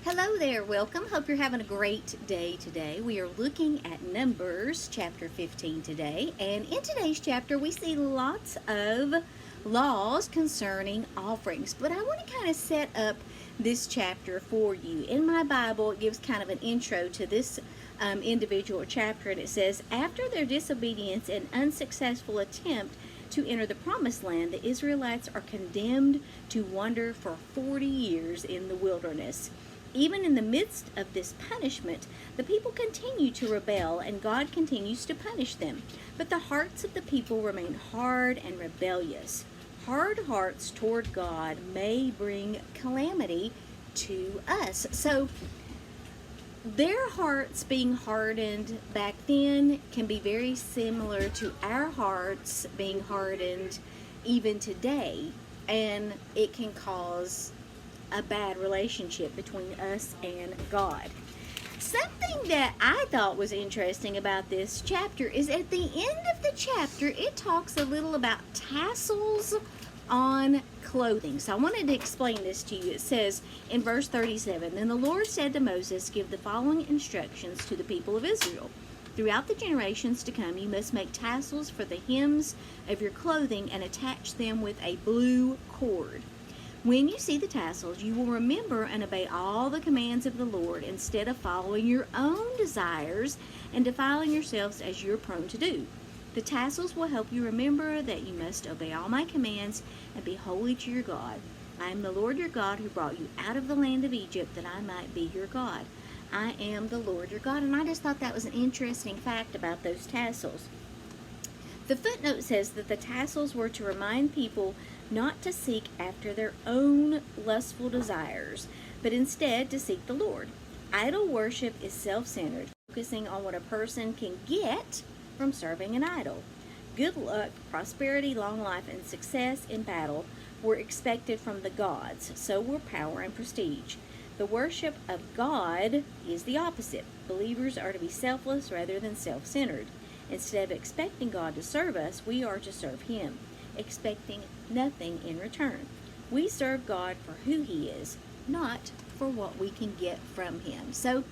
Hello there, welcome. Hope you're having a great day today. We are looking at Numbers chapter 15 today, and in today's chapter we see lots of laws concerning offerings. But I want to kind of set up this chapter for you. In my Bible, it gives kind of an intro to this individual chapter, and it says, after their disobedience and unsuccessful attempt to enter the promised land, the Israelites are condemned to wander for 40 years in the wilderness. Even in the midst of this punishment, the people continue to rebel and God continues to punish them. But the hearts of the people remain hard and rebellious. Hard hearts toward God may bring calamity to us. So their hearts being hardened back then can be very similar to our hearts being hardened even today, and it can cause a bad relationship between us and God. Something that I thought was interesting about this chapter is at the end of the chapter, it talks a little about tassels on clothing. So I wanted to explain this to you. It says in verse 37, then the Lord said to Moses, give the following instructions to the people of Israel. Throughout the generations to come, you must make tassels for the hems of your clothing and attach them with a blue cord. When you see the tassels, you will remember and obey all the commands of the Lord instead of following your own desires and defiling yourselves as you're prone to do. The tassels will help you remember that you must obey all my commands and be holy to your God. I am the Lord your God who brought you out of the land of Egypt that I might be your God. I am the Lord your God. And I just thought that was an interesting fact about those tassels. The footnote says that the tassels were to remind people not to seek after their own lustful desires, but instead to seek the Lord. Idol worship is self-centered, focusing on what a person can get from serving an idol. Good luck, prosperity, long life, and success in battle were expected from the gods, so were power and prestige. The worship of God is the opposite. Believers are to be selfless rather than self-centered. Instead of expecting God to serve us, we are to serve Him, expecting nothing in return. We serve God for who He is, not for what we can get from Him. So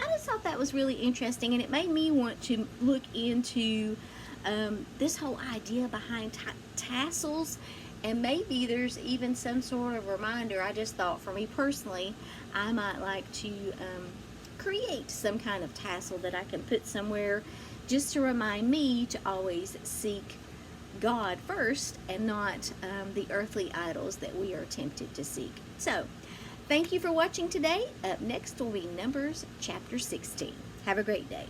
I just thought that was really interesting, and it made me want to look into this whole idea behind tassels, and maybe there's even some sort of reminder. I just thought for me personally, I might like to create some kind of tassel that I can put somewhere just to remind me to always seek God first and not the earthly idols that we are tempted to seek. So, thank you for watching today. Up next will be Numbers chapter 16. Have a great day.